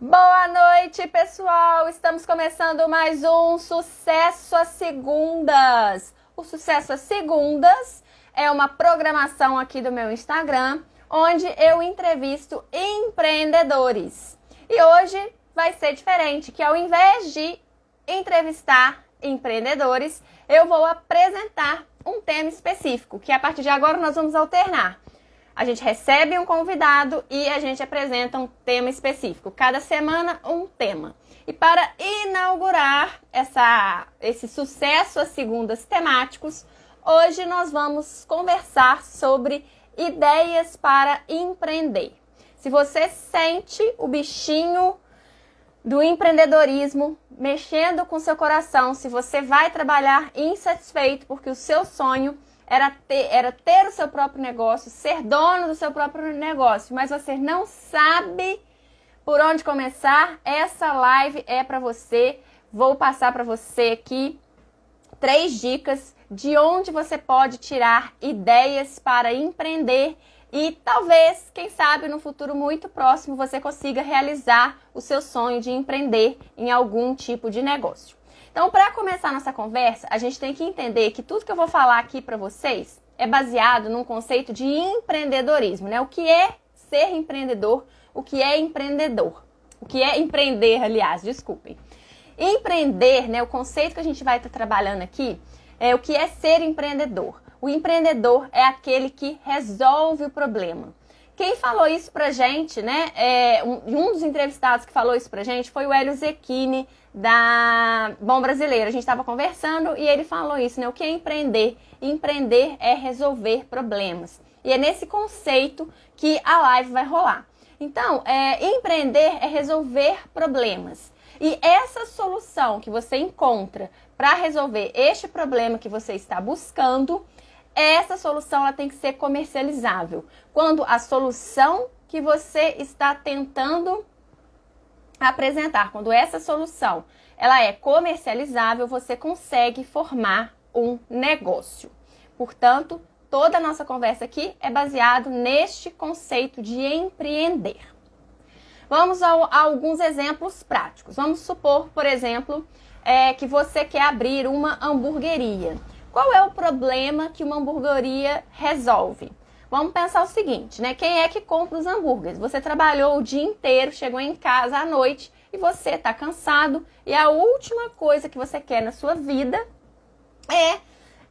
Boa noite, pessoal! Estamos começando mais um Sucesso às Segundas. O Sucesso às Segundas é uma programação aqui do meu Instagram, onde eu entrevisto empreendedores. E hoje vai ser diferente, que ao invés de entrevistar empreendedores, eu vou apresentar um tema específico, que a partir de agora nós vamos alternar. A gente recebe um convidado e a gente apresenta um tema específico. Cada semana, um tema. E para inaugurar esse sucesso às segundas temáticos, hoje nós vamos conversar sobre ideias para empreender. Se você sente o bichinho do empreendedorismo mexendo com seu coração, se você vai trabalhar insatisfeito porque o seu sonho era ter o seu próprio negócio, ser dono do seu próprio negócio, mas você não sabe por onde começar, essa live é para você. Vou passar para você aqui 3 dicas de onde você pode tirar ideias para empreender e talvez, quem sabe, no futuro muito próximo você consiga realizar o seu sonho de empreender em algum tipo de negócio. Então, para começar nossa conversa, a gente tem que entender que tudo que eu vou falar aqui para vocês é baseado num conceito de empreendedorismo, né? O que é ser empreendedor, o que é empreendedor, o que é empreender, aliás, desculpem. Empreender, né? O conceito que a gente vai estar trabalhando aqui é o que é ser empreendedor. O empreendedor é aquele que resolve o problema. Quem falou isso pra gente, né? Um dos entrevistados que falou isso pra gente foi o Hélio Zecchini, da Bom Brasileiro. A gente estava conversando e ele falou isso, né? O que é empreender? Empreender é resolver problemas. E é nesse conceito que a live vai rolar. Então, empreender é resolver problemas. E essa solução que você encontra para resolver este problema que você está buscando, essa solução ela tem que ser comercializável. Quando a solução que você está tentando apresentar, quando essa solução ela é comercializável, você consegue formar um negócio. Portanto, toda a nossa conversa aqui é baseado neste conceito de empreender. Vamos a alguns exemplos práticos. Vamos supor, por exemplo, que você quer abrir uma hamburgueria. Qual é o problema que uma hamburgueria resolve? Vamos pensar o seguinte, né? Quem é que compra os hambúrgueres? Você trabalhou o dia inteiro, chegou em casa à noite e você está cansado e a última coisa que você quer na sua vida é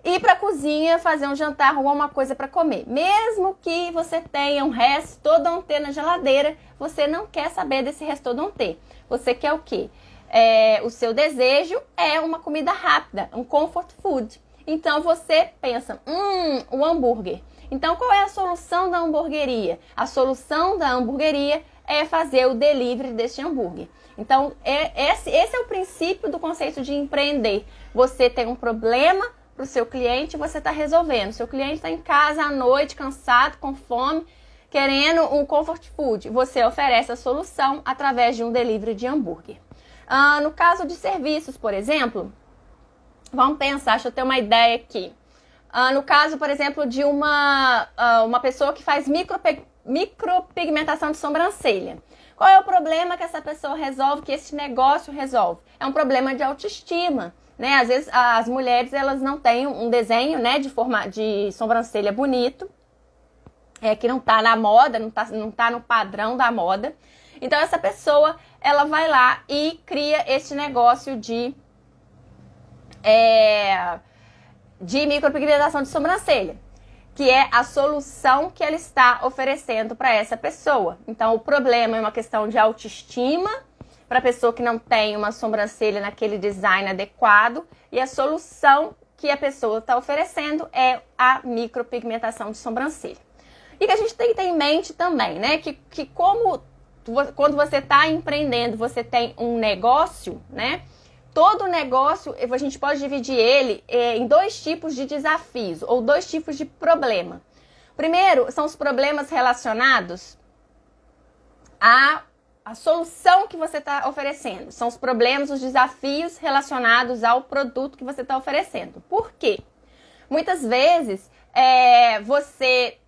ir para a cozinha, fazer um jantar ou uma coisa para comer. Mesmo que você tenha um resto todo na geladeira, você não quer saber desse resto todo. Você quer o quê? O seu desejo é uma comida rápida, um comfort food. Então você pensa, o hambúrguer. Então qual é a solução da hamburgueria? A solução da hamburgueria é fazer o delivery deste hambúrguer. Então esse é o princípio do conceito de empreender. Você tem um problema para o seu cliente, você está resolvendo. Seu cliente está em casa à noite, cansado, com fome, querendo um comfort food. Você oferece a solução através de um delivery de hambúrguer. No caso de serviços, por exemplo, vamos pensar, deixa eu ter uma ideia aqui. No caso, por exemplo, de uma pessoa que faz micropigmentação de sobrancelha. Qual é o problema que essa pessoa resolve, que esse negócio resolve? É um problema de autoestima, né? Às vezes as mulheres elas não têm um desenho, né, de sobrancelha bonito, que não está na moda, não tá no padrão da moda. Então essa pessoa ela vai lá e cria esse negócio de micropigmentação de sobrancelha, que é a solução que ela está oferecendo para essa pessoa. Então, o problema é uma questão de autoestima para a pessoa que não tem uma sobrancelha naquele design adequado, e a solução que a pessoa está oferecendo é a micropigmentação de sobrancelha. E que a gente tem que ter em mente também, né, que quando você está empreendendo, você tem um negócio, né? Todo negócio, a gente pode dividir ele em 2 tipos de desafios ou 2 tipos de problema. Primeiro, são os problemas relacionados à solução que você está oferecendo. São os problemas, os desafios relacionados ao produto que você está oferecendo. Por quê? Muitas vezes você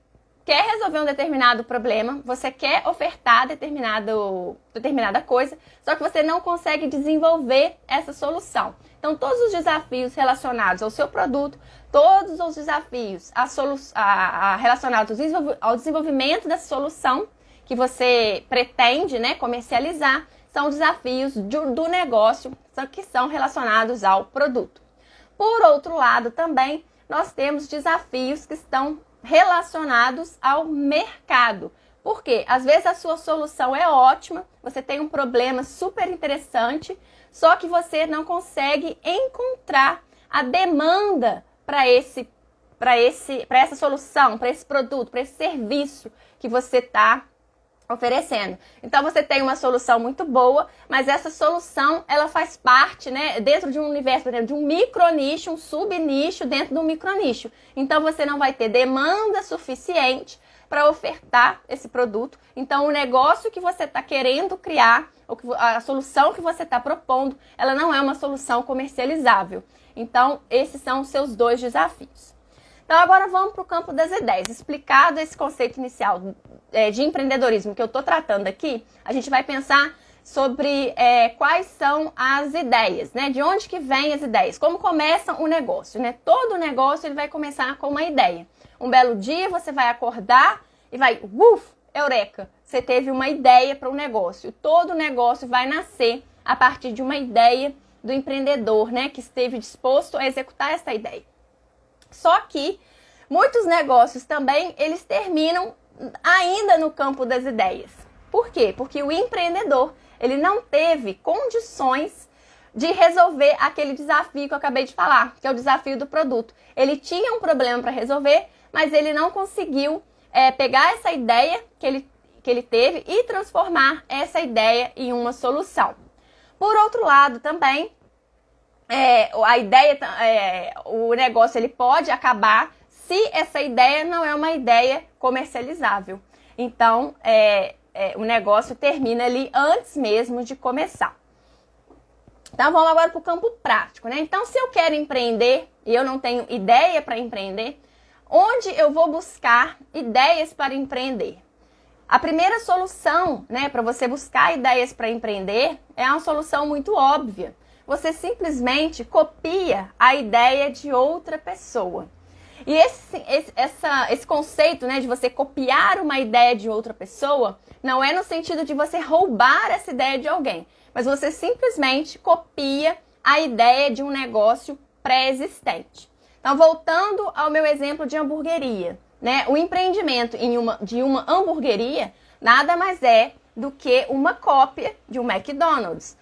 quer resolver um determinado problema, você quer ofertar determinada coisa, só que você não consegue desenvolver essa solução. Então, todos os desafios relacionados ao seu produto, todos os desafios relacionados ao desenvolvimento dessa solução que você pretende, né, comercializar, são desafios do negócio que são relacionados ao produto. Por outro lado, também, nós temos desafios que estão relacionados ao mercado. Por quê? Às vezes a sua solução é ótima, você tem um problema super interessante, só que você não consegue encontrar a demanda para essa solução, para esse produto, para esse serviço que você está oferecendo. Então você tem uma solução muito boa, mas essa solução ela faz parte, né, dentro de um universo, por exemplo, de um micronicho, um subnicho dentro do micronicho. Então você não vai ter demanda suficiente para ofertar esse produto. Então o negócio que você está querendo criar, ou a solução que você está propondo, ela não é uma solução comercializável. Então esses são os seus dois desafios. Então agora vamos para o campo das ideias. Explicado esse conceito inicial de empreendedorismo que eu estou tratando aqui, a gente vai pensar sobre quais são as ideias, né? De onde que vêm as ideias, como começa um negócio, né? Todo negócio ele vai começar com uma ideia. Um belo dia você vai acordar e vai, eureka, você teve uma ideia para um negócio. Todo negócio vai nascer a partir de uma ideia do empreendedor, né? Que esteve disposto a executar essa ideia. Só que muitos negócios também, eles terminam ainda no campo das ideias. Por quê? Porque o empreendedor, ele não teve condições de resolver aquele desafio que eu acabei de falar, que é o desafio do produto. Ele tinha um problema para resolver, mas ele não conseguiu pegar essa ideia que ele teve e transformar essa ideia em uma solução. Por outro lado, também, o negócio ele pode acabar se essa ideia não é uma ideia comercializável. Então, o negócio termina ali antes mesmo de começar. Então, vamos agora para o campo prático, né? Então, se eu quero empreender e eu não tenho ideia para empreender, onde eu vou buscar ideias para empreender? A primeira solução, né, para você buscar ideias para empreender é uma solução muito óbvia. Você simplesmente copia a ideia de outra pessoa. E esse conceito, né, de você copiar uma ideia de outra pessoa não é no sentido de você roubar essa ideia de alguém, mas você simplesmente copia a ideia de um negócio pré-existente. Então, voltando ao meu exemplo de hamburgueria, né, o empreendimento de uma hamburgueria nada mais é do que uma cópia de um McDonald's.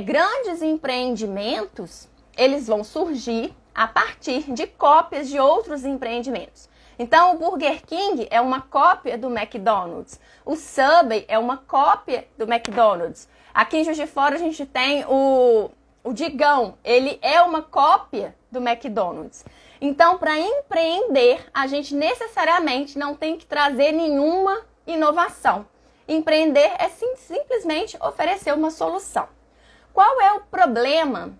Grandes empreendimentos, eles vão surgir a partir de cópias de outros empreendimentos. Então, o Burger King é uma cópia do McDonald's. O Subway é uma cópia do McDonald's. Aqui em Juiz de Fora a gente tem o Digão. Ele é uma cópia do McDonald's. Então, para empreender, a gente necessariamente não tem que trazer nenhuma inovação. Empreender é simplesmente oferecer uma solução. Qual é o problema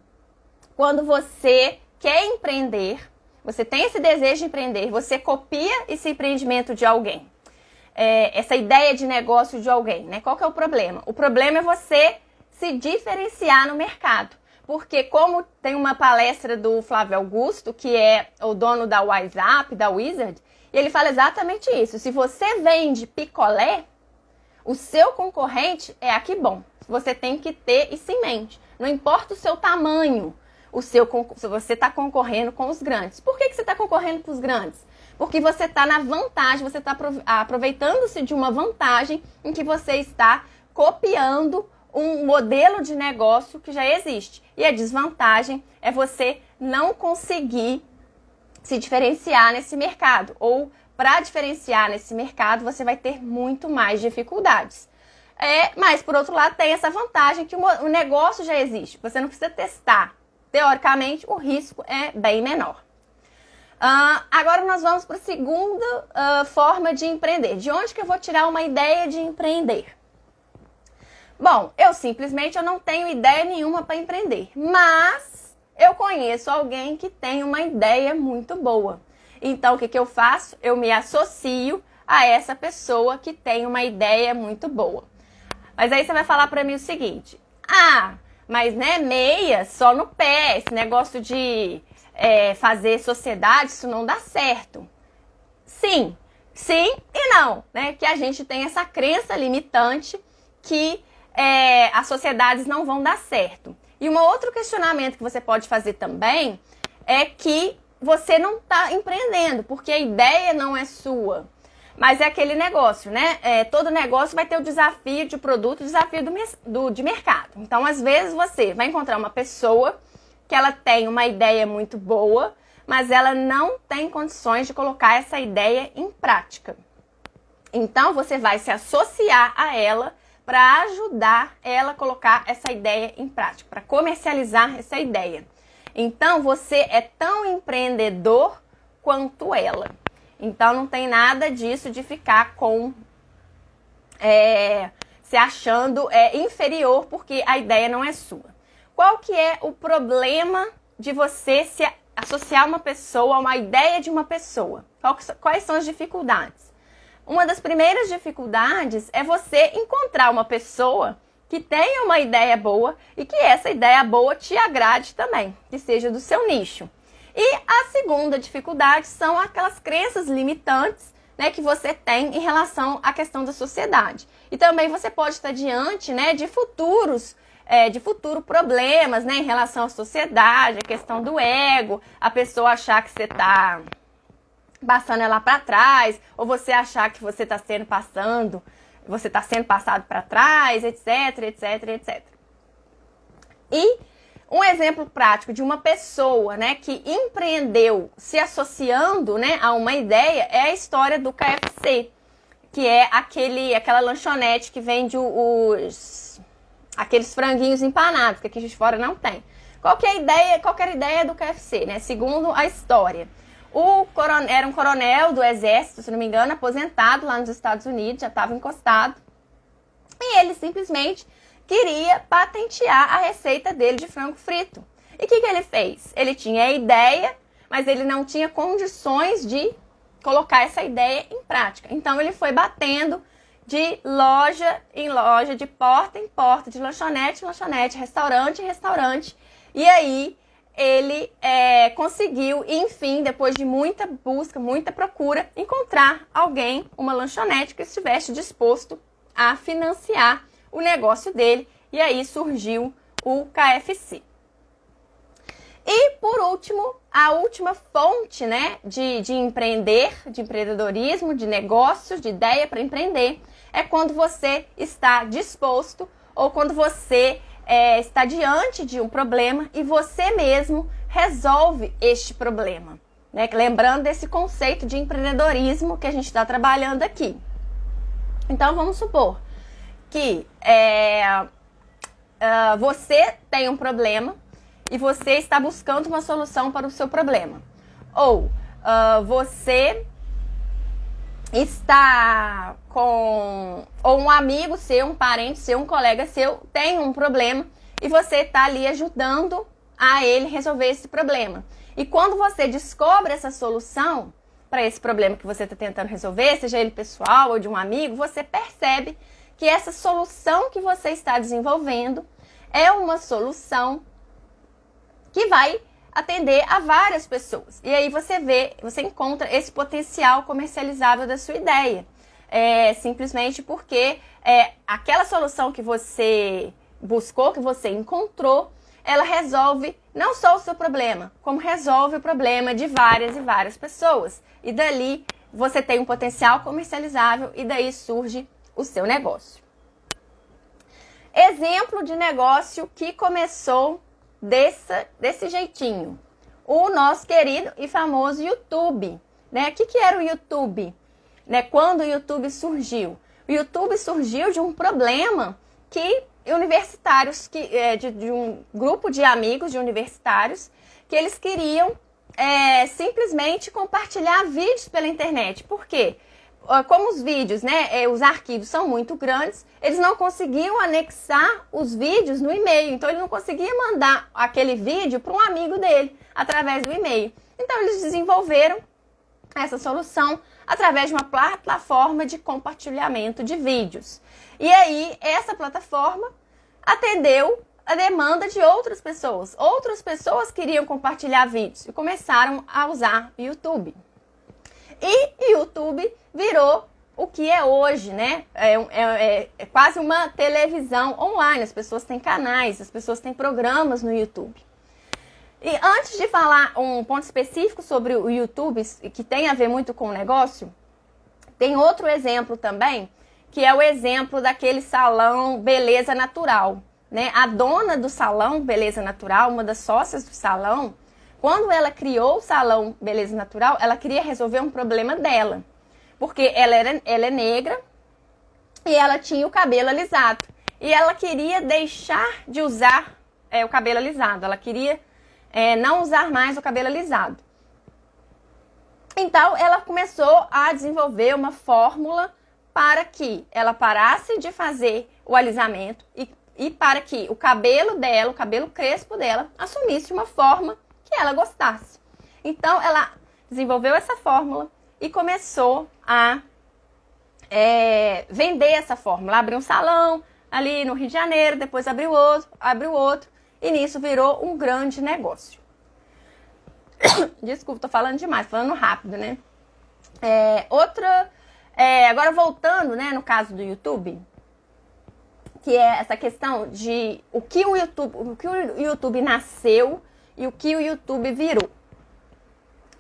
quando você quer empreender, você tem esse desejo de empreender, você copia esse empreendimento de alguém, essa ideia de negócio de alguém, né? Qual que é o problema? O problema é você se diferenciar no mercado. Porque como tem uma palestra do Flávio Augusto, que é o dono da WhatsApp, da Wizard, e ele fala exatamente isso. Se você vende picolé, o seu concorrente é a Que Bom. Você tem que ter isso em mente. Não importa o seu tamanho, se você está concorrendo com os grandes. Por que você está concorrendo com os grandes? Porque você está na vantagem, você está aproveitando-se de uma vantagem em que você está copiando um modelo de negócio que já existe. E a desvantagem é você não conseguir se diferenciar nesse mercado. Ou para diferenciar nesse mercado, você vai ter muito mais dificuldades. Mas, por outro lado, tem essa vantagem que o negócio já existe. Você não precisa testar. Teoricamente, o risco é bem menor. Agora nós vamos para a segunda forma de empreender. De onde que eu vou tirar uma ideia de empreender? Bom, eu não tenho ideia nenhuma para empreender, mas eu conheço alguém que tem uma ideia muito boa. Então, o que eu faço? Eu me associo a essa pessoa que tem uma ideia muito boa. Mas aí você vai falar para mim o seguinte: ah, mas né, meia só no pé, esse negócio de fazer sociedade, isso não dá certo. Sim, sim e não, né? Que a gente tem essa crença limitante que as sociedades não vão dar certo. E um outro questionamento que você pode fazer também é que você não está empreendendo, porque a ideia não é sua. Mas é aquele negócio, né? Todo negócio vai ter o desafio de produto, o desafio de mercado. Então, às vezes, você vai encontrar uma pessoa que ela tem uma ideia muito boa, mas ela não tem condições de colocar essa ideia em prática. Então, você vai se associar a ela para ajudar ela a colocar essa ideia em prática, para comercializar essa ideia. Então, você é tão empreendedor quanto ela. Então, não tem nada disso de ficar se achando inferior porque a ideia não é sua. Qual que é o problema de você se associar uma pessoa a uma ideia de uma pessoa? Quais são as dificuldades? Uma das primeiras dificuldades é você encontrar uma pessoa que tenha uma ideia boa e que essa ideia boa te agrade também, que seja do seu nicho. E a segunda dificuldade são aquelas crenças limitantes, né, que você tem em relação à questão da sociedade. E também você pode estar diante, né, de futuros problemas, né, em relação à sociedade, a questão do ego, a pessoa achar que você está passando ela para trás, ou você achar que você está sendo passado para trás, etc, etc, etc. E um exemplo prático de uma pessoa, né, que empreendeu se associando, né, a uma ideia é a história do KFC, que é aquela lanchonete que vende aqueles franguinhos empanados, que aqui de fora não tem. Qual que é a ideia do KFC, né? Segundo a história. Era um coronel do exército, se não me engano, aposentado lá nos Estados Unidos, já estava encostado. E ele simplesmente queria patentear a receita dele de frango frito. E o que ele fez? Ele tinha a ideia, mas ele não tinha condições de colocar essa ideia em prática. Então ele foi batendo de loja em loja, de porta em porta, de lanchonete em lanchonete, restaurante em restaurante. E aí ele conseguiu, enfim, depois de muita busca, muita procura, encontrar alguém, uma lanchonete que estivesse disposto a financiar o negócio dele, e aí surgiu o KFC. E, por último, a última fonte, né, de empreender, de empreendedorismo, de negócios, de ideia para empreender, é quando você está disposto ou quando você está diante de um problema e você mesmo resolve este problema, né? Lembrando desse conceito de empreendedorismo que a gente está trabalhando aqui. Então, vamos supor que você tem um problema e você está buscando uma solução para o seu problema. Ou você está ou um amigo seu, um parente seu, um colega seu tem um problema e você está ali ajudando a ele resolver esse problema. E quando você descobre essa solução para esse problema que você está tentando resolver, seja ele pessoal ou de um amigo, você percebe que essa solução que você está desenvolvendo é uma solução que vai atender a várias pessoas. E aí você encontra esse potencial comercializável da sua ideia. Simplesmente porque aquela solução que você buscou, que você encontrou, ela resolve não só o seu problema, como resolve o problema de várias e várias pessoas. E dali você tem um potencial comercializável e daí surge o seu negócio. Exemplo de negócio que começou desse jeitinho. O nosso querido e famoso YouTube. Né? O que era o YouTube? Né? Quando o YouTube surgiu? O YouTube surgiu de um problema que universitários, de um grupo de amigos de universitários, que eles queriam simplesmente compartilhar vídeos pela internet. Por quê? Como os vídeos, né, os arquivos são muito grandes, eles não conseguiam anexar os vídeos no e-mail. Então, ele não conseguia mandar aquele vídeo para um amigo dele através do e-mail. Então, eles desenvolveram essa solução através de uma plataforma de compartilhamento de vídeos. E aí, essa plataforma atendeu a demanda de outras pessoas. Outras pessoas queriam compartilhar vídeos e começaram a usar o YouTube. E o YouTube virou o que é hoje, né? É quase uma televisão online. As pessoas têm canais, as pessoas têm programas no YouTube. E antes de falar um ponto específico sobre o YouTube, que tem a ver muito com o negócio, tem outro exemplo também, que é o exemplo daquele salão Beleza Natural, né? A dona do salão Beleza Natural, uma das sócias do salão, quando ela criou o salão Beleza Natural, ela queria resolver um problema dela. Porque ela é negra e ela tinha o cabelo alisado. E ela queria deixar de usar o cabelo alisado. Ela queria não usar mais o cabelo alisado. Então, ela começou a desenvolver uma fórmula para que ela parasse de fazer o alisamento e para que o cabelo dela, o cabelo crespo dela, assumisse uma forma que ela gostasse. Então, ela desenvolveu essa fórmula e começou a vender essa fórmula. Abriu um salão ali no Rio de Janeiro, depois abriu outro, e nisso virou um grande negócio. Desculpa, tô falando demais, falando rápido, né? Agora voltando, né, no caso do YouTube, que é essa questão de o que o YouTube nasceu e o que o YouTube virou.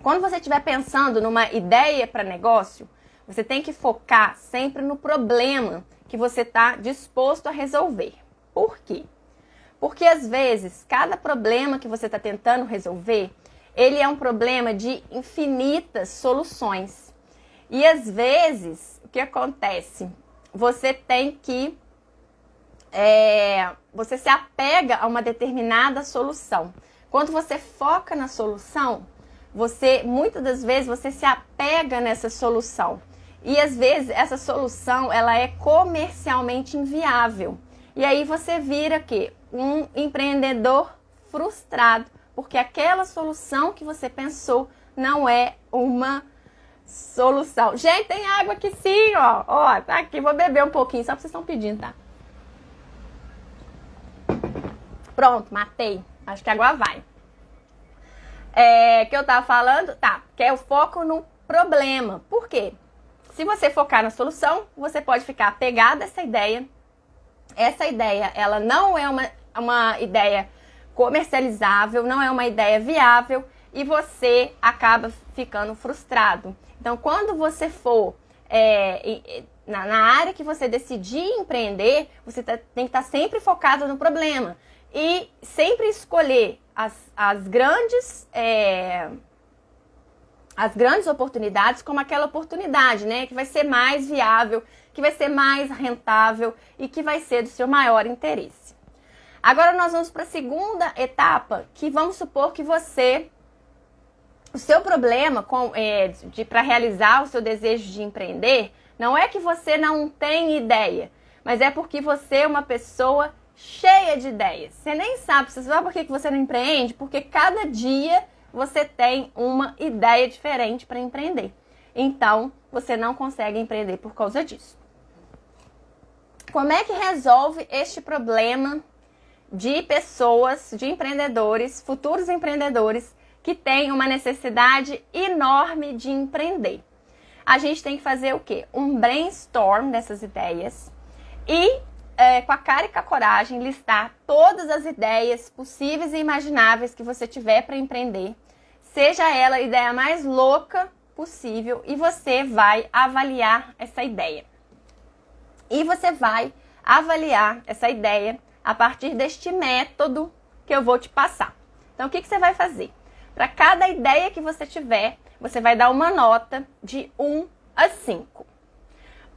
Quando você estiver pensando numa ideia para negócio, você tem que focar sempre no problema que você está disposto a resolver. Por quê? Porque às vezes, cada problema que você está tentando resolver, ele é um problema de infinitas soluções. E às vezes, o que acontece? Você tem que... você se apega a uma determinada solução. Quando você foca na solução, muitas das vezes, você se apega nessa solução. E às vezes, essa solução, ela é comercialmente inviável. E aí você vira o quê? Um empreendedor frustrado, porque aquela solução que você pensou não é uma solução. Gente, tem água aqui sim, ó. Ó, tá aqui, vou beber um pouquinho, só porque vocês estão pedindo, tá? Pronto, matei. Acho que agora vai. Que eu tava falando, tá, que é o foco no problema. Por quê? Se você focar na solução, você pode ficar apegado a essa ideia. Essa ideia, ela não é uma ideia comercializável, não é uma ideia viável e você acaba ficando frustrado. Então, quando você for na área que você decidir empreender, você tem que estar sempre focado no problema e sempre escolher as grandes oportunidades como aquela oportunidade, né, que vai ser mais viável, que vai ser mais rentável e que vai ser do seu maior interesse. Agora nós vamos para a segunda etapa, que vamos supor que o seu problema para realizar o seu desejo de empreender, não é que você não tem ideia, mas é porque você é uma pessoa cheia de ideias. Você nem sabe, você sabe por que você não empreende? Porque cada dia você tem uma ideia diferente para empreender. Então, você não consegue empreender por causa disso. Como é que resolve este problema de pessoas, de empreendedores, futuros empreendedores, que têm uma necessidade enorme de empreender? A gente tem que fazer o quê? Um brainstorm dessas ideias e, com a cara e com a coragem, listar todas as ideias possíveis e imagináveis que você tiver para empreender, seja ela a ideia mais louca possível, e você vai avaliar essa ideia. E você vai avaliar essa ideia a partir deste método que eu vou te passar. Então, o que você vai fazer? Para cada ideia que você tiver, você vai dar uma nota de 1 a 5.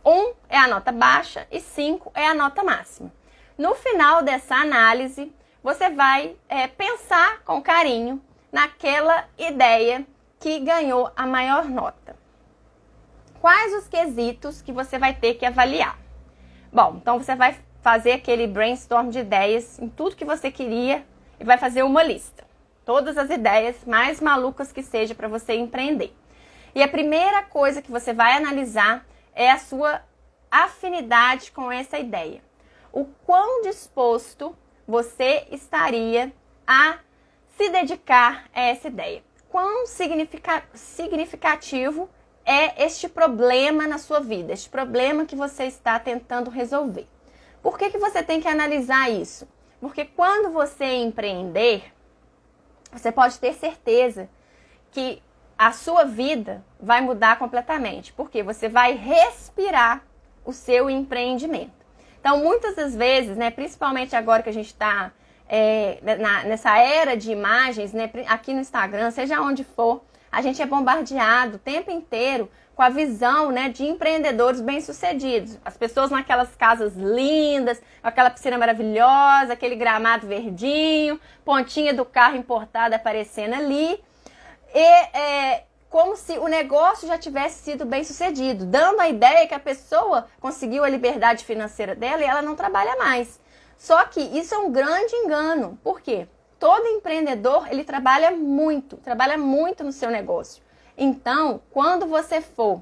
1 é a nota baixa e 5 é a nota máxima. No final dessa análise, você vai pensar com carinho naquela ideia que ganhou a maior nota. Quais os quesitos que você vai ter que avaliar? Bom, então você vai fazer aquele brainstorm de ideias em tudo que você queria e vai fazer uma lista. Todas as ideias mais malucas que seja para você empreender. E a primeira coisa que você vai analisar é a sua afinidade com essa ideia. O quão disposto você estaria a se dedicar a essa ideia. Quão significativo é este problema na sua vida, este problema que você está tentando resolver. Por que você tem que analisar isso? Porque quando você empreender, você pode ter certeza que a sua vida vai mudar completamente, porque você vai respirar o seu empreendimento. Então, muitas das vezes, né, principalmente agora que a gente está nessa era de imagens, né, aqui no Instagram, seja onde for, a gente é bombardeado o tempo inteiro com a visão, né, de empreendedores bem-sucedidos. As pessoas naquelas casas lindas, com aquela piscina maravilhosa, aquele gramado verdinho, pontinha do carro importado aparecendo ali. E como se o negócio já tivesse sido bem-sucedido, dando a ideia que a pessoa conseguiu a liberdade financeira dela e ela não trabalha mais. Só que isso é um grande engano. Por quê? Todo empreendedor, ele trabalha muito no seu negócio. Então, quando você for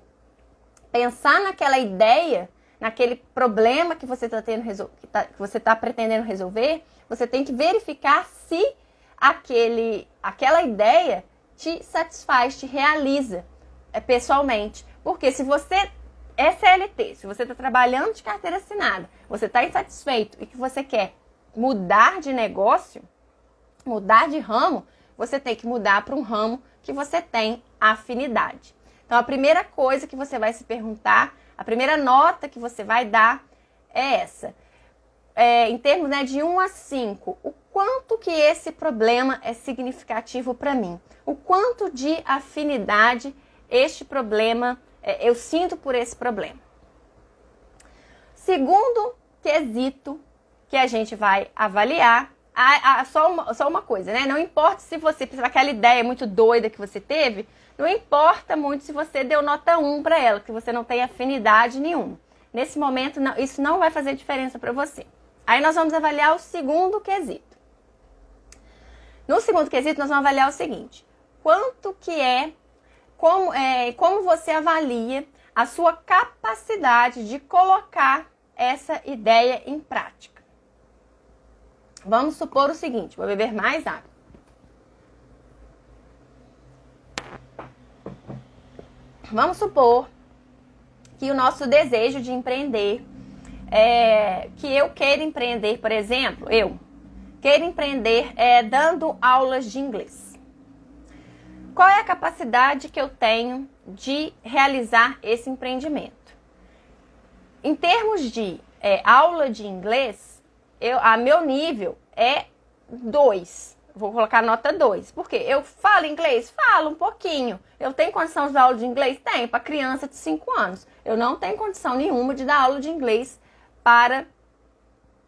pensar naquela ideia, naquele problema que você está pretendendo resolver, você tem que verificar se aquela ideia te satisfaz, te realiza pessoalmente. Porque se você é CLT, se você está trabalhando de carteira assinada, você está insatisfeito e que você quer mudar de negócio, mudar de ramo, você tem que mudar para um ramo que você tem afinidade. Então, a primeira coisa que você vai se perguntar, a primeira nota que você vai dar é essa. Em termos, né, de 1 a 5, o quanto que esse problema é significativo para mim? O quanto de afinidade este problema, eu sinto por esse problema? Segundo quesito que a gente vai avaliar, só uma coisa, né? Não importa se aquela ideia muito doida que você teve, não importa muito se você deu nota 1 para ela, que você não tem afinidade nenhuma. Nesse momento, isso não vai fazer diferença para você. Aí nós vamos avaliar o segundo quesito. No segundo quesito, nós vamos avaliar o seguinte: como você avalia a sua capacidade de colocar essa ideia em prática. Vamos supor o seguinte, vou beber mais água. Vamos supor que o nosso desejo de empreender, que eu queira empreender, por exemplo, queira empreender dando aulas de inglês. Qual é a capacidade que eu tenho de realizar esse empreendimento? Em termos de aula de inglês, meu nível é 2. Vou colocar nota 2. Por quê? Eu falo inglês? Falo um pouquinho. Eu tenho condição de dar aula de inglês? Tenho, para criança de 5 anos. Eu não tenho condição nenhuma de dar aula de inglês para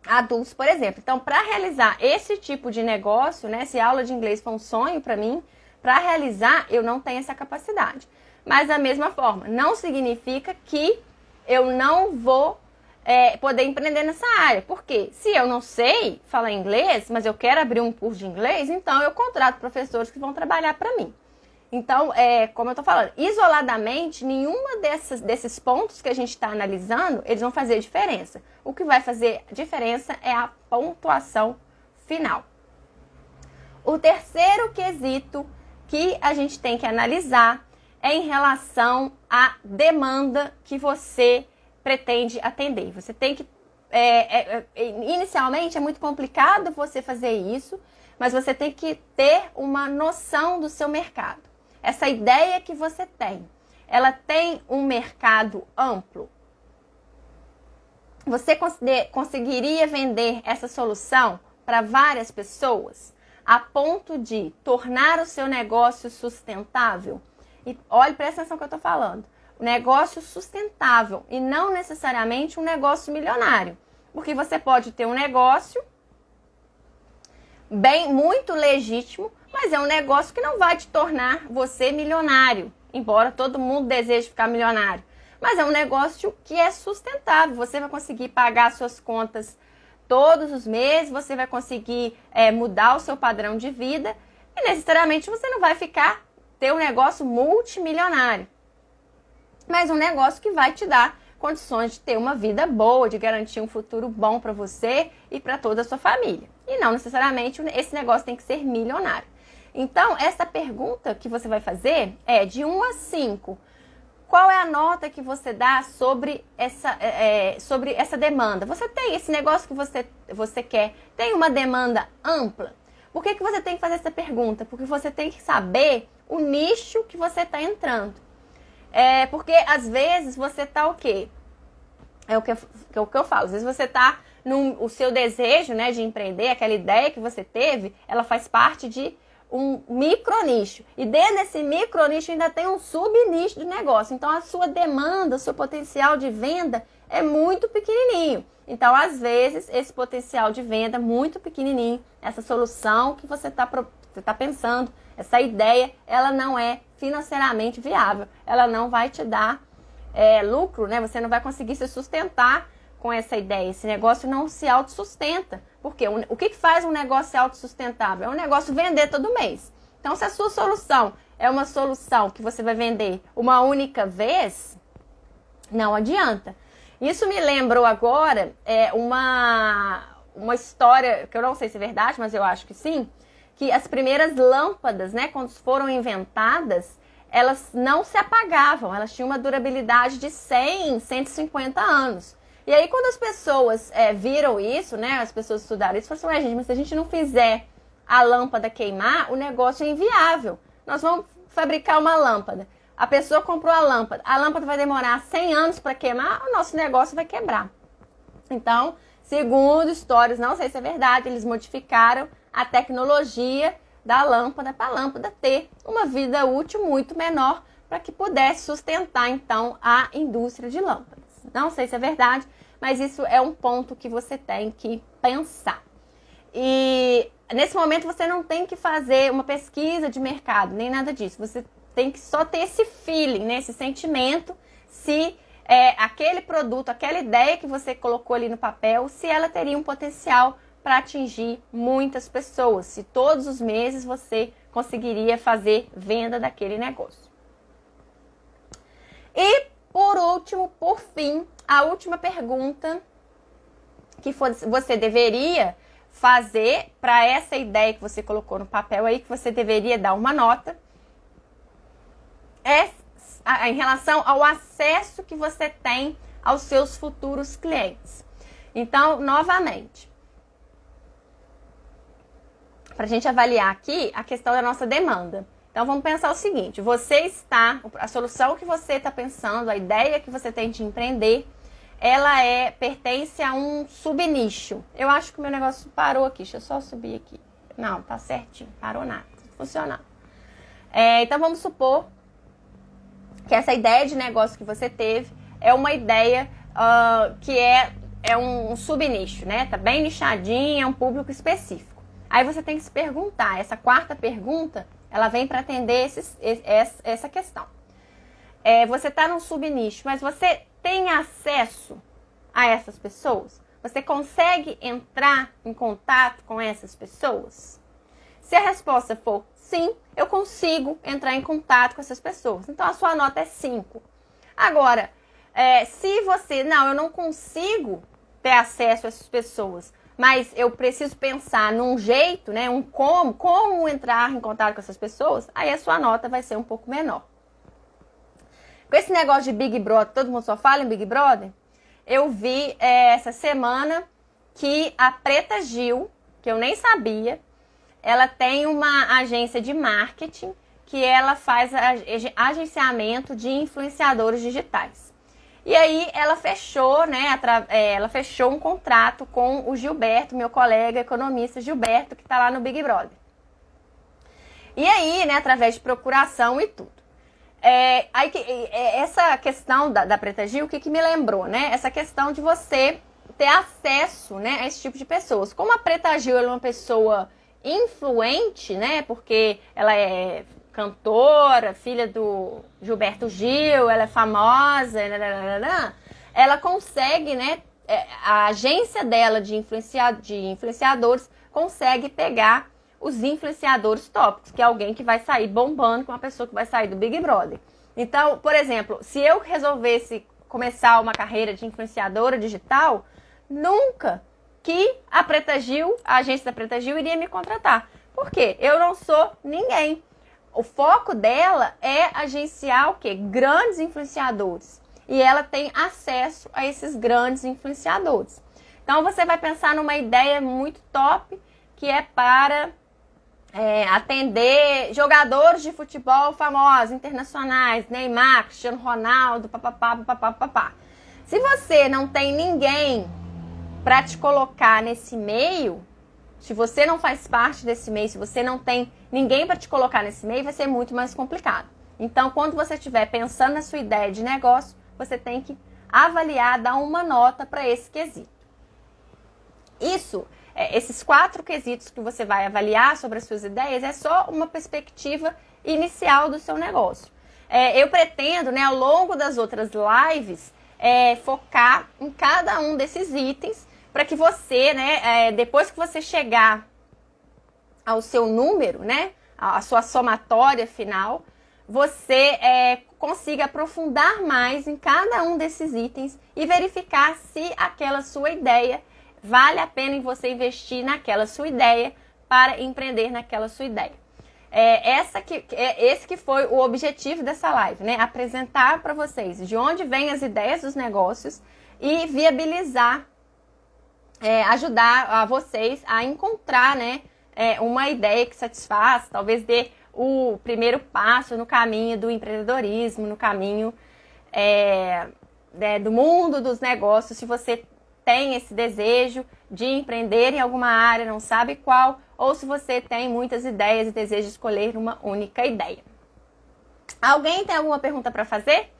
adultos, por exemplo. Então, para realizar esse tipo de negócio, né, se a aula de inglês for um sonho para mim, para realizar, eu não tenho essa capacidade. Mas, da mesma forma, não significa que eu não vou poder empreender nessa área. Porque se eu não sei falar inglês, mas eu quero abrir um curso de inglês, então eu contrato professores que vão trabalhar para mim. Então, como eu estou falando, isoladamente, nenhuma desses pontos que a gente está analisando, eles vão fazer diferença. O que vai fazer diferença é a pontuação final. O terceiro quesito que a gente tem que analisar é em relação à demanda que você pretende atender. Você tem que... inicialmente é muito complicado você fazer isso, mas você tem que ter uma noção do seu mercado. Essa ideia que você tem, ela tem um mercado amplo? Você conseguiria vender essa solução para várias pessoas a ponto de tornar o seu negócio sustentável? E olhe, presta atenção no que eu estou falando. Negócio sustentável e não necessariamente um negócio milionário. Porque você pode ter um negócio muito legítimo, mas é um negócio que não vai te tornar você milionário, embora todo mundo deseje ficar milionário. Mas é um negócio que é sustentável, você vai conseguir pagar suas contas todos os meses, você vai conseguir mudar o seu padrão de vida e necessariamente você não vai ficar ter um negócio multimilionário, mas um negócio que vai te dar condições de ter uma vida boa, de garantir um futuro bom para você e para toda a sua família. E não necessariamente esse negócio tem que ser milionário. Então, essa pergunta que você vai fazer é de 1 a 5. Qual é a nota que você dá sobre essa demanda? Você tem esse negócio que você quer, tem uma demanda ampla? Por que você tem que fazer essa pergunta? Porque você tem que saber o nicho que você está entrando. Porque às vezes você tá o quê? É o que eu falo. Às vezes você tá o seu desejo, né, de empreender, aquela ideia que você teve, ela faz parte de um micronicho. E dentro desse micronicho ainda tem um subnicho de negócio. Então a sua demanda, o seu potencial de venda é muito pequenininho. Então, às vezes, esse potencial de venda muito pequenininho, essa solução que você tá pensando, essa ideia, ela não é financeiramente viável. Ela não vai te dar lucro, né? Você não vai conseguir se sustentar com essa ideia. Esse negócio não se autossustenta. Por quê? O que faz um negócio ser autossustentável? É um negócio vender todo mês. Então, se a sua solução é uma solução que você vai vender uma única vez, não adianta. Isso me lembrou agora uma história, que eu não sei se é verdade, mas eu acho que sim, que as primeiras lâmpadas, né, quando foram inventadas, elas não se apagavam, elas tinham uma durabilidade de 100, 150 anos. E aí, quando as pessoas viram isso, né, as pessoas estudaram isso, falaram assim, gente, mas se a gente não fizer a lâmpada queimar, o negócio é inviável. Nós vamos fabricar uma lâmpada. A pessoa comprou a lâmpada vai demorar 100 anos para queimar, o nosso negócio vai quebrar. Então, segundo histórias, não sei se é verdade, eles modificaram a tecnologia da lâmpada para a lâmpada ter uma vida útil muito menor para que pudesse sustentar, então, a indústria de lâmpadas. Não sei se é verdade, mas isso é um ponto que você tem que pensar. E nesse momento você não tem que fazer uma pesquisa de mercado, nem nada disso. Você tem que só ter esse feeling, né? Esse sentimento, se aquele produto, aquela ideia que você colocou ali no papel, se ela teria um potencial para atingir muitas pessoas, se todos os meses você conseguiria fazer venda daquele negócio. E por último, por fim, a última pergunta que você deveria fazer para essa ideia que você colocou no papel aí, que você deveria dar uma nota, em relação ao acesso que você tem aos seus futuros clientes. Então, novamente, para a gente avaliar aqui a questão da nossa demanda. Então, vamos pensar o seguinte, a solução que você está pensando, a ideia que você tem de empreender, ela pertence a um subnicho. Eu acho que o meu negócio parou aqui, deixa eu só subir aqui. Não, tá certinho, parou nada, funcionando. Então, vamos supor que essa ideia de negócio que você teve é uma ideia que é um subnicho, né? Tá bem nichadinho, é um público específico. Aí você tem que se perguntar, essa quarta pergunta, ela vem para atender essa questão. Você tá num subnicho, mas você tem acesso a essas pessoas? Você consegue entrar em contato com essas pessoas? Se a resposta for sim, eu consigo entrar em contato com essas pessoas. Então, a sua nota é 5. Agora, se você, eu não consigo ter acesso a essas pessoas, mas eu preciso pensar num jeito, né, como entrar em contato com essas pessoas, aí a sua nota vai ser um pouco menor. Com esse negócio de Big Brother, todo mundo só fala em Big Brother, eu vi essa semana que a Preta Gil, que eu nem sabia, ela tem uma agência de marketing que ela faz agenciamento de influenciadores digitais. E aí ela fechou, né? Ela fechou um contrato com o Gilberto, meu colega economista Gilberto, que está lá no Big Brother. E aí, né, através de procuração e tudo. Essa questão da Preta Gil, o que me lembrou, né? Essa questão de você ter acesso, né, a esse tipo de pessoas. Como a Preta Gil é uma pessoa influente, né? Porque ela é cantora, filha do Gilberto Gil, ela é famosa, ela consegue, né? A agência dela de influenciadores consegue pegar os influenciadores tópicos, que é alguém que vai sair bombando com uma pessoa que vai sair do Big Brother. Então, por exemplo, se eu resolvesse começar uma carreira de influenciadora digital, nunca que a Preta Gil, a agência da Preta Gil, iria me contratar. Por quê? Eu não sou ninguém. O foco dela é agenciar o quê? Grandes influenciadores. E ela tem acesso a esses grandes influenciadores. Então, você vai pensar numa ideia muito top, que é para atender jogadores de futebol famosos, internacionais, Neymar, Cristiano Ronaldo, papapá, papapá, papapá. Se você não tem ninguém para te colocar nesse meio, se você não faz parte desse meio, se você não tem ninguém para te colocar nesse meio, vai ser muito mais complicado. Então, quando você estiver pensando na sua ideia de negócio, você tem que avaliar, dar uma nota para esse quesito. Esses 4 quesitos que você vai avaliar sobre as suas ideias é só uma perspectiva inicial do seu negócio. Eu pretendo, né, ao longo das outras lives, focar em cada um desses itens para que você, né, depois que você chegar ao seu número, né, a sua somatória final, você consiga aprofundar mais em cada um desses itens e verificar se aquela sua ideia vale a pena em você investir naquela sua ideia para empreender naquela sua ideia. Esse que foi o objetivo dessa live, né? Apresentar para vocês de onde vêm as ideias dos negócios e viabilizar, ajudar a vocês a encontrar, né, uma ideia que satisfaz, talvez dê o primeiro passo no caminho do empreendedorismo, no caminho do mundo dos negócios. Se você tem esse desejo de empreender em alguma área, não sabe qual, ou se você tem muitas ideias e deseja escolher uma única ideia. Alguém tem alguma pergunta para fazer?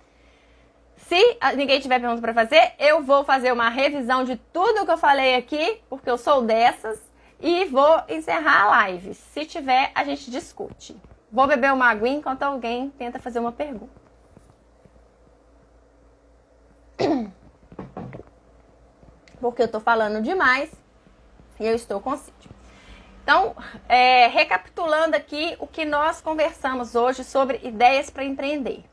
Se ninguém tiver pergunta para fazer, eu vou fazer uma revisão de tudo que eu falei aqui, porque eu sou dessas, e vou encerrar a live. Se tiver, a gente discute. Vou beber uma aguinha enquanto alguém tenta fazer uma pergunta. Porque eu estou falando demais e eu estou com sede. Então, recapitulando aqui o que nós conversamos hoje sobre ideias para empreender.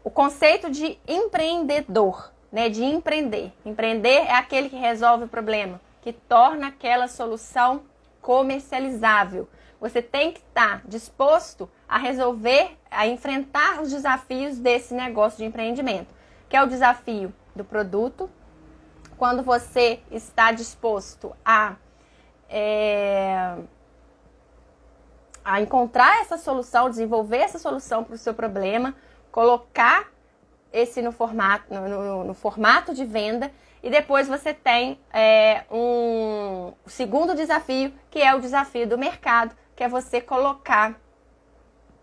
O conceito de empreendedor, né, de empreender. Empreender é aquele que resolve o problema, que torna aquela solução comercializável. Você tem que estar disposto a resolver, a enfrentar os desafios desse negócio de empreendimento, que é o desafio do produto. Quando você está disposto a encontrar essa solução, desenvolver essa solução para o seu problema, colocar esse no formato de venda, e depois você tem um segundo desafio, que é o desafio do mercado, que é você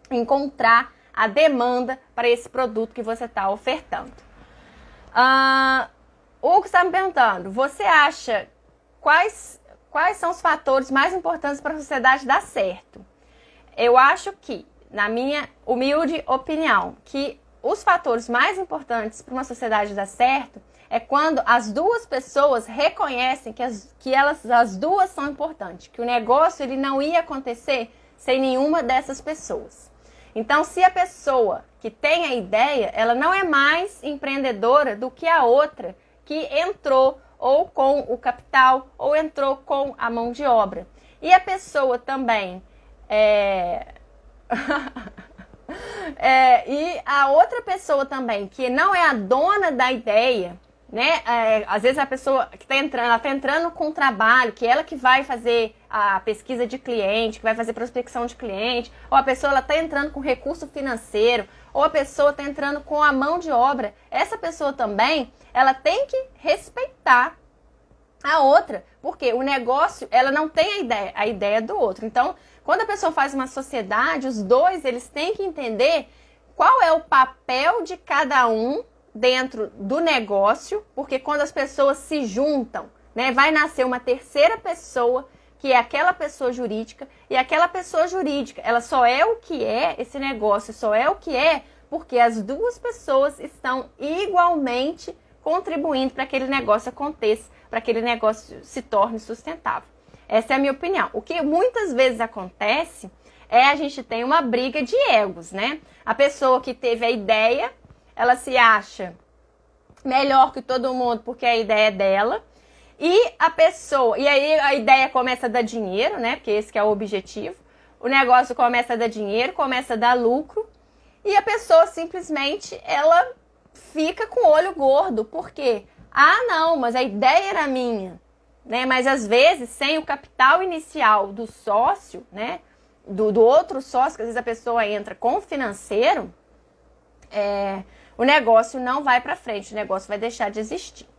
encontrar a demanda para esse produto que você está ofertando. O Hugo está me perguntando, você acha quais são os fatores mais importantes para a sociedade dar certo? Eu acho que, na minha humilde opinião, que os fatores mais importantes para uma sociedade dar certo é quando as duas pessoas reconhecem que as duas são importantes, que o negócio ele não ia acontecer sem nenhuma dessas pessoas. Então, se a pessoa que tem a ideia, ela não é mais empreendedora do que a outra que entrou ou com o capital ou entrou com a mão de obra. E a pessoa também e a outra pessoa também que não é a dona da ideia, né? Às vezes a pessoa que está entrando, ela está entrando com o trabalho, que ela que vai fazer a pesquisa de cliente, que vai fazer prospecção de cliente, ou a pessoa está entrando com recurso financeiro, ou a pessoa está entrando com a mão de obra. Essa pessoa também, ela tem que respeitar a outra, porque o negócio, ela não tem a ideia do outro. Então, quando a pessoa faz uma sociedade, os dois, eles têm que entender qual é o papel de cada um dentro do negócio, porque quando as pessoas se juntam, né, vai nascer uma terceira pessoa, que é aquela pessoa jurídica, e aquela pessoa jurídica, ela só é o que é, esse negócio só é o que é, porque as duas pessoas estão igualmente contribuindo para que aquele negócio aconteça, para que aquele negócio se torne sustentável. Essa é a minha opinião. O que muitas vezes acontece é a gente tem uma briga de egos, né? A pessoa que teve a ideia, ela se acha melhor que todo mundo porque a ideia é dela. E a pessoa, e aí a ideia começa a dar dinheiro, né? Porque esse que é o objetivo. O negócio começa a dar dinheiro, começa a dar lucro. E a pessoa simplesmente, ela fica com o olho gordo. Por quê? Ah, não, mas a ideia era minha. Né? Mas às vezes, sem o capital inicial do sócio, né? Do outro sócio, que às vezes a pessoa entra com o financeiro, o negócio não vai para frente, o negócio vai deixar de existir.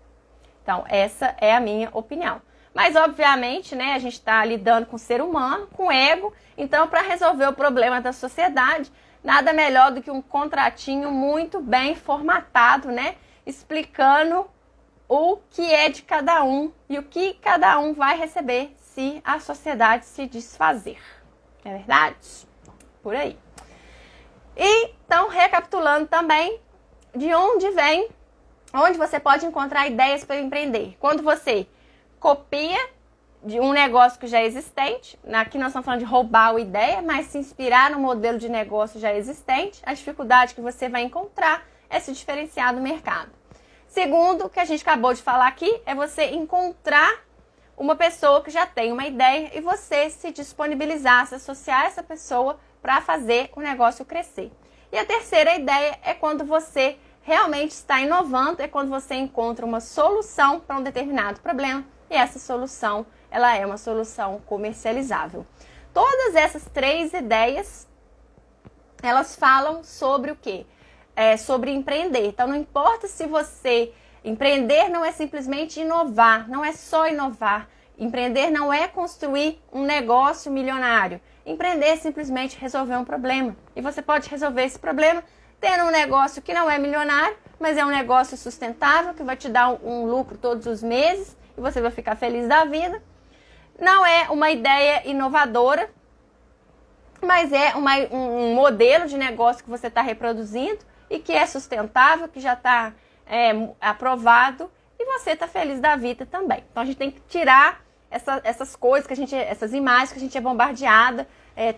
Então, essa é a minha opinião. Mas, obviamente, né, a gente está lidando com o ser humano, com o ego. Então, para resolver o problema da sociedade, nada melhor do que um contratinho muito bem formatado, né? Explicando o que é de cada um e o que cada um vai receber se a sociedade se desfazer. Não é verdade? Por aí. E, então, recapitulando também, de onde vem, onde você pode encontrar ideias para empreender. Quando você copia de um negócio que já é existente, aqui nós estamos falando de roubar a ideia, mas se inspirar no modelo de negócio já existente, a dificuldade que você vai encontrar é se diferenciar do mercado. Segundo, o que a gente acabou de falar aqui, é você encontrar uma pessoa que já tem uma ideia e você se disponibilizar, se associar a essa pessoa para fazer o negócio crescer. E a terceira ideia é quando você realmente está inovando, é quando você encontra uma solução para um determinado problema e essa solução, ela é uma solução comercializável. Todas essas três ideias, elas falam sobre o quê? Sobre empreender. Então, não importa se você... Empreender não é simplesmente inovar, não é só inovar. Empreender não é construir um negócio milionário. Empreender é simplesmente resolver um problema. E você pode resolver esse problema tendo um negócio que não é milionário, mas é um negócio sustentável, que vai te dar um lucro todos os meses e você vai ficar feliz da vida. Não é uma ideia inovadora, mas é um modelo de negócio que você está reproduzindo e que é sustentável, que já está aprovado e você está feliz da vida também. Então a gente tem que tirar essas coisas, essas imagens que a gente é bombardeada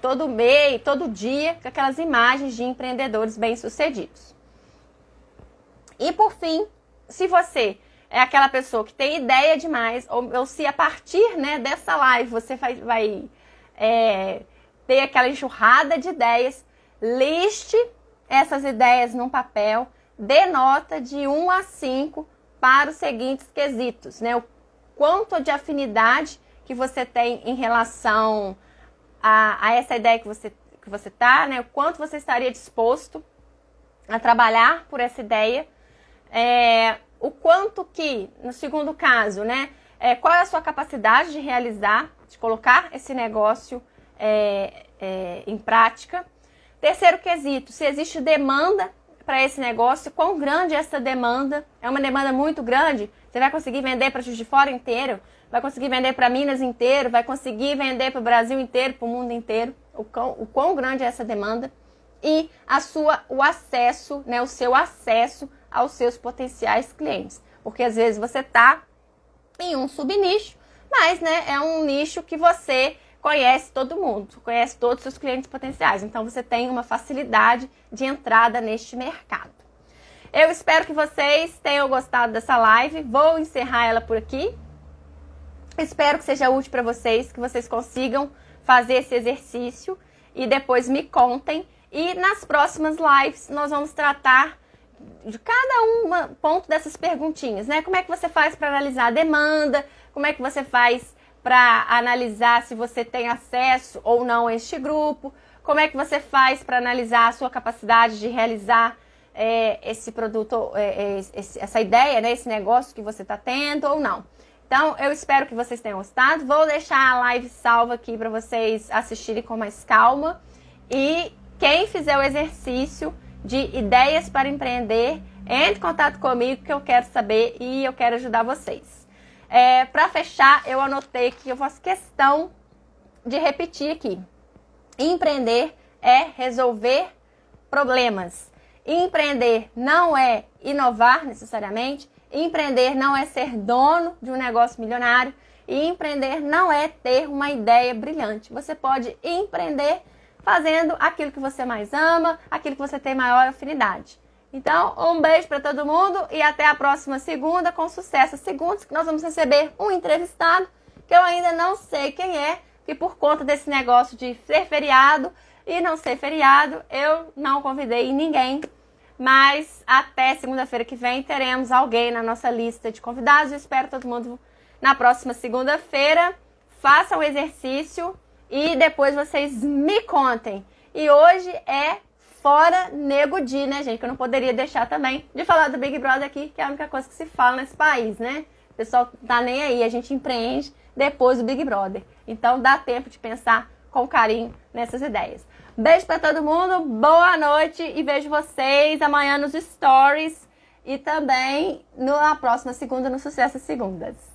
todo mês, todo dia, com aquelas imagens de empreendedores bem-sucedidos. E por fim, se você é aquela pessoa que tem ideia demais, ou se a partir, né, dessa live você vai ter aquela enxurrada de ideias, liste essas ideias num papel, dê nota de 1 a 5 para os seguintes quesitos, né? O quanto de afinidade que você tem em relação a essa ideia que você tá, né? O quanto você estaria disposto a trabalhar por essa ideia, o quanto que, no segundo caso, né? Qual é a sua capacidade de realizar, de colocar esse negócio em prática. Terceiro quesito, se existe demanda para esse negócio, quão grande é essa demanda? É uma demanda muito grande? Você vai conseguir vender para Juiz de Fora inteiro? Vai conseguir vender para Minas inteiro? Vai conseguir vender para o Brasil inteiro, para o mundo inteiro? O quão grande é essa demanda? E o acesso, né, o seu acesso aos seus potenciais clientes. Porque às vezes você está em um subnicho, mas, né, é um nicho que você conhece todo mundo, conhece todos os seus clientes potenciais. Então, você tem uma facilidade de entrada neste mercado. Eu espero que vocês tenham gostado dessa live. Vou encerrar ela por aqui. Espero que seja útil para vocês, que vocês consigam fazer esse exercício e depois me contem. E nas próximas lives, nós vamos tratar de cada ponto dessas perguntinhas, né? Como é que você faz para analisar a demanda? Como é que você faz para analisar se você tem acesso ou não a este grupo, como é que você faz para analisar a sua capacidade de realizar esse produto, essa ideia, né, esse negócio que você está tendo ou não. Então, eu espero que vocês tenham gostado. Vou deixar a live salva aqui para vocês assistirem com mais calma. E quem fizer o exercício de ideias para empreender, entre em contato comigo que eu quero saber e eu quero ajudar vocês. Para fechar, eu anotei que eu faço questão de repetir aqui. Empreender é resolver problemas. Empreender não é inovar necessariamente. Empreender não é ser dono de um negócio milionário. E empreender não é ter uma ideia brilhante. Você pode empreender fazendo aquilo que você mais ama, aquilo que você tem maior afinidade. Então, um beijo para todo mundo e até a próxima segunda com Sucesso Segundos, que nós vamos receber um entrevistado que eu ainda não sei quem é, que por conta desse negócio de ser feriado e não ser feriado, eu não convidei ninguém. Mas até segunda-feira que vem teremos alguém na nossa lista de convidados. Eu espero todo mundo na próxima segunda-feira. Façam o exercício e depois vocês me contem. E hoje é fora Nego Di, né, gente? Que eu não poderia deixar também de falar do Big Brother aqui, que é a única coisa que se fala nesse país, né? O pessoal tá nem aí, a gente empreende depois do Big Brother. Então dá tempo de pensar com carinho nessas ideias. Beijo pra todo mundo, boa noite e vejo vocês amanhã nos stories e também na próxima segunda no Sucesso Segundas.